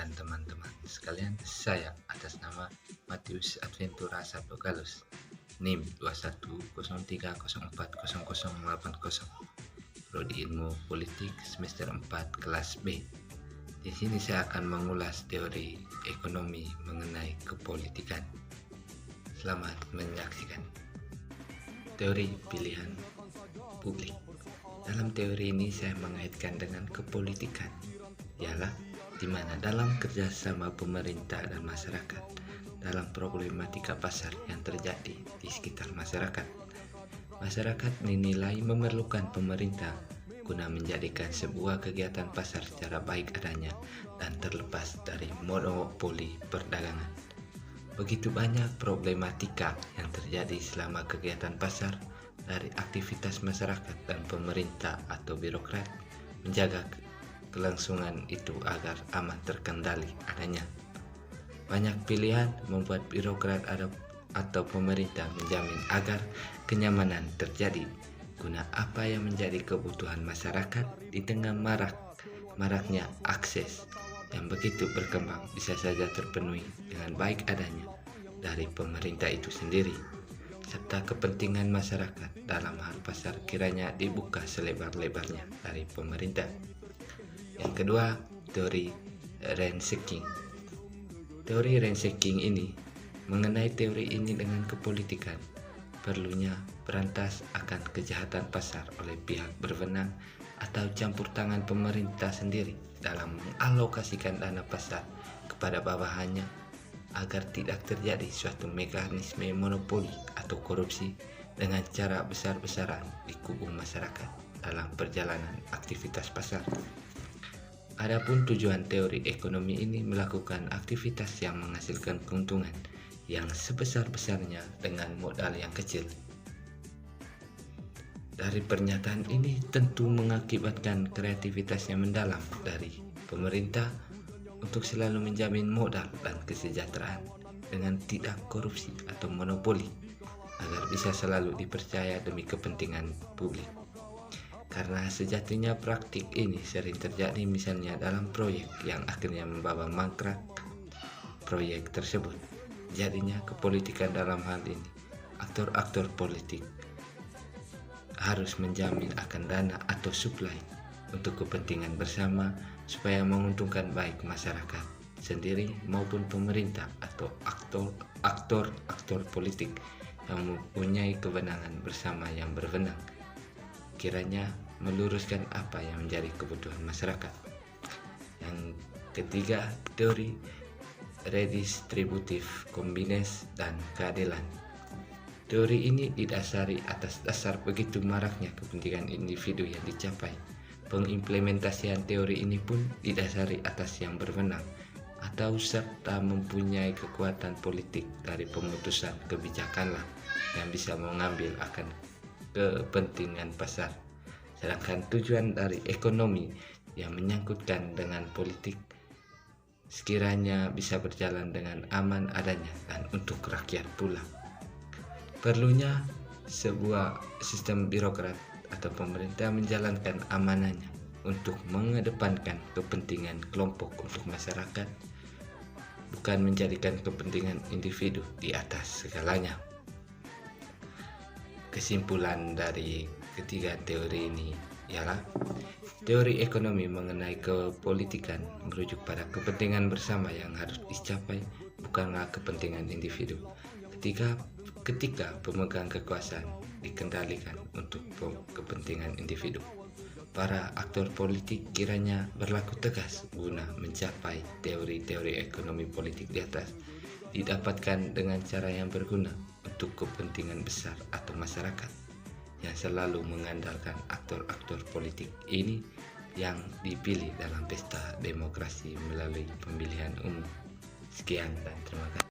dan teman-teman sekalian, saya atas nama Matius Adventura Sapogalus, NIM 2103040080, Prodi Ilmu Politik semester 4 kelas B. Di sini saya akan mengulas teori ekonomi mengenai kepolitikan. Selamat menyaksikan. Teori pilihan publik. Dalam teori ini saya mengaitkan dengan kepolitikan, ialah di mana dalam kerjasama pemerintah dan masyarakat dalam problematika pasar yang terjadi di sekitar masyarakat. Masyarakat dinilai memerlukan pemerintah guna menjadikan sebuah kegiatan pasar secara baik adanya dan terlepas dari monopoli perdagangan. Begitu banyak problematika yang terjadi selama kegiatan pasar, dari aktivitas masyarakat dan pemerintah atau birokrat menjaga kelangsungan itu agar aman terkendali adanya. Banyak pilihan membuat birokrat atau pemerintah menjamin agar kenyamanan terjadi guna apa yang menjadi kebutuhan masyarakat di tengah maraknya akses yang begitu berkembang bisa saja terpenuhi dengan baik adanya dari pemerintah itu sendiri, serta kepentingan masyarakat dalam hal pasar kiranya dibuka selebar-lebarnya dari pemerintah. Yang kedua, teori Reinseking. Teori Reinseking ini mengenai teori ini dengan kepolitikan, perlunya berantas akan kejahatan pasar oleh pihak berwenang atau campur tangan pemerintah sendiri dalam mengalokasikan dana pasar kepada bawahannya agar tidak terjadi suatu mekanisme monopoli atau korupsi dengan cara besar-besaran di kubu masyarakat dalam perjalanan aktivitas pasar. Adapun tujuan teori ekonomi ini melakukan aktivitas yang menghasilkan keuntungan yang sebesar-besarnya dengan modal yang kecil. Dari pernyataan ini tentu mengakibatkan kreativitas yang mendalam dari pemerintah untuk selalu menjamin modal dan kesejahteraan dengan tidak korupsi atau monopoli agar bisa selalu dipercaya demi kepentingan publik. Karena sejatinya praktik ini sering terjadi misalnya dalam proyek yang akhirnya membawa mangkrak proyek tersebut. Jadinya kepolitikan dalam hal ini, aktor-aktor politik harus menjamin akan dana atau suplai untuk kepentingan bersama supaya menguntungkan baik masyarakat sendiri maupun pemerintah atau aktor-aktor politik yang mempunyai kewenangan bersama yang berwenang, kiranya meluruskan apa yang menjadi kebutuhan masyarakat. Yang ketiga, teori redistributif, kombines, dan keadilan. Teori ini didasari atas dasar begitu maraknya kepentingan individu yang dicapai. Pengimplementasian teori ini pun didasari atas yang berwenang atau serta mempunyai kekuatan politik dari pemutusan kebijakanlah yang bisa mengambil akan kepentingan pasar. Sedangkan tujuan dari ekonomi yang menyangkutkan dengan politik sekiranya bisa berjalan dengan aman adanya dan untuk rakyat pula. Perlunya sebuah sistem birokrat atau pemerintah menjalankan amanahnya untuk mengedepankan kepentingan kelompok untuk masyarakat, bukan menjadikan kepentingan individu di atas segalanya. Kesimpulan dari ketiga teori ini ialah teori ekonomi mengenai kepolitikan merujuk pada kepentingan bersama yang harus dicapai, bukanlah kepentingan individu. Ketika pemegang kekuasaan dikendalikan untuk kepentingan individu, para aktor politik kiranya berlaku tegas guna mencapai teori-teori ekonomi politik di atas didapatkan dengan cara yang berguna untuk kepentingan besar atau masyarakat yang selalu mengandalkan aktor-aktor politik ini yang dipilih dalam pesta demokrasi melalui pemilihan umum. Sekian dan terima kasih.